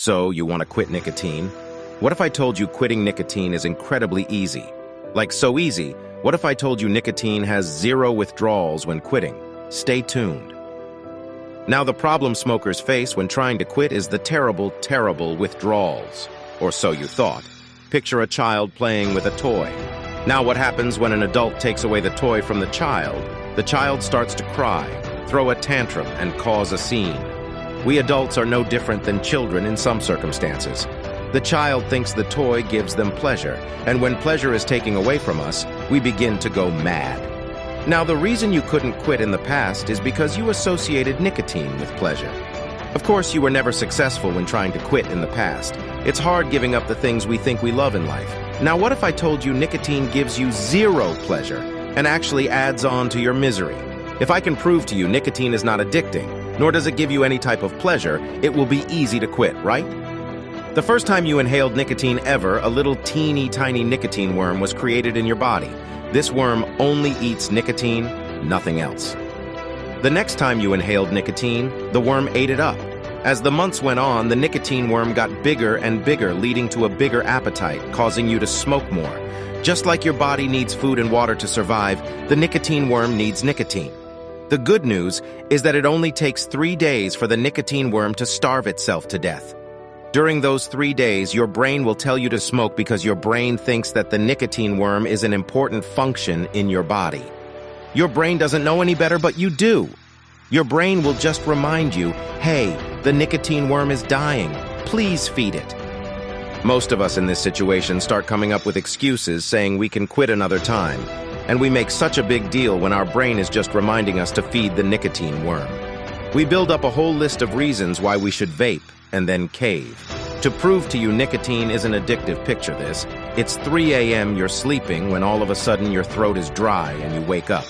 So, you want to quit nicotine? What if I told you quitting nicotine is incredibly easy? Like so easy, what if I told you nicotine has 0 withdrawals when quitting? Stay tuned. Now, the problem smokers face when trying to quit is the terrible, terrible withdrawals. Or so you thought. Picture a child playing with a toy. Now, what happens when an adult takes away the toy from the child? The child starts to cry, throw a tantrum, and cause a scene. We adults are no different than children in some circumstances. The child thinks the toy gives them pleasure, and when pleasure is taken away from us, we begin to go mad. Now, the reason you couldn't quit in the past is because you associated nicotine with pleasure. Of course, you were never successful when trying to quit in the past. It's hard giving up the things we think we love in life. Now, what if I told you nicotine gives you 0 pleasure and actually adds on to your misery? If I can prove to you nicotine is not addicting, nor does it give you any type of pleasure, it will be easy to quit, right? The first time you inhaled nicotine ever, a little teeny tiny nicotine worm was created in your body. This worm only eats nicotine, nothing else. The next time you inhaled nicotine, the worm ate it up. As the months went on, the nicotine worm got bigger and bigger, leading to a bigger appetite, causing you to smoke more. Just like your body needs food and water to survive, the nicotine worm needs nicotine. The good news is that it only takes 3 days for the nicotine worm to starve itself to death. During those 3 days, your brain will tell you to smoke because your brain thinks that the nicotine worm is an important function in your body. Your brain doesn't know any better, but you do. Your brain will just remind you, hey, the nicotine worm is dying. Please feed it. Most of us in this situation start coming up with excuses saying we can quit another time, and we make such a big deal when our brain is just reminding us to feed the nicotine worm. We build up a whole list of reasons why we should vape and then cave. To prove to you nicotine isn't addictive, picture this. It's 3 a.m., you're sleeping when all of a sudden your throat is dry and you wake up.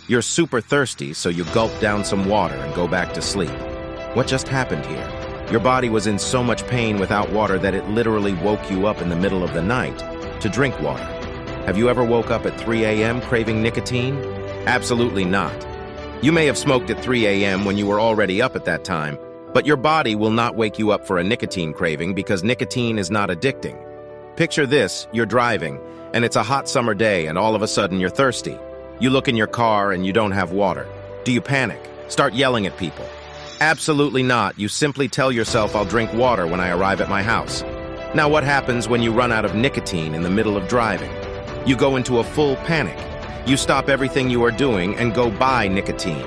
You're super thirsty, so you gulp down some water and go back to sleep. What just happened here? Your body was in so much pain without water that it literally woke you up in the middle of the night to drink water. Have you ever woke up at 3 a.m. craving nicotine? Absolutely not. You may have smoked at 3 a.m. when you were already up at that time, but your body will not wake you up for a nicotine craving because nicotine is not addicting. Picture this, you're driving, and it's a hot summer day, and all of a sudden you're thirsty. You look in your car and you don't have water. Do you panic? Start yelling at people? Absolutely not. You simply tell yourself, I'll drink water when I arrive at my house. Now, what happens when you run out of nicotine in the middle of driving? You go into a full panic. You stop everything you are doing and go buy nicotine.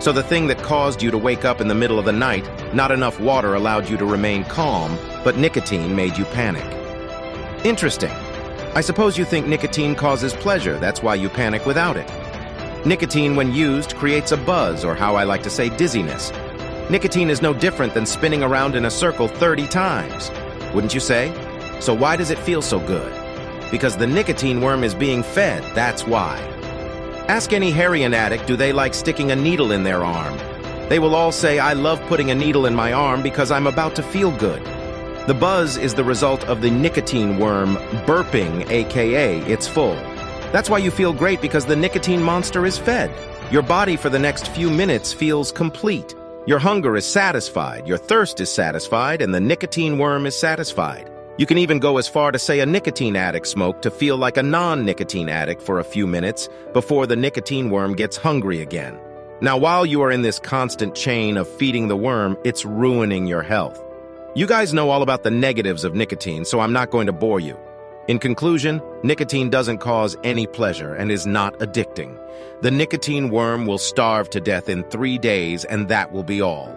So the thing that caused you to wake up in the middle of the night, not enough water allowed you to remain calm, but nicotine made you panic. Interesting. I suppose you think nicotine causes pleasure, that's why you panic without it. Nicotine, when used, creates a buzz, or how I like to say, dizziness. Nicotine is no different than spinning around in a circle 30 times. Wouldn't you say? So why does it feel so good? Because the nicotine worm is being fed, that's why. Ask any heroin addict, do they like sticking a needle in their arm? They will all say, I love putting a needle in my arm because I'm about to feel good. The buzz is the result of the nicotine worm burping, aka it's full. That's why you feel great, because the nicotine monster is fed. Your body for the next few minutes feels complete. Your hunger is satisfied, your thirst is satisfied, and the nicotine worm is satisfied. You can even go as far to say a nicotine addict smoked to feel like a non-nicotine addict for a few minutes before the nicotine worm gets hungry again. Now, while you are in this constant chain of feeding the worm, it's ruining your health. You guys know all about the negatives of nicotine, so I'm not going to bore you. In conclusion, nicotine doesn't cause any pleasure and is not addicting. The nicotine worm will starve to death in 3 days, and that will be all.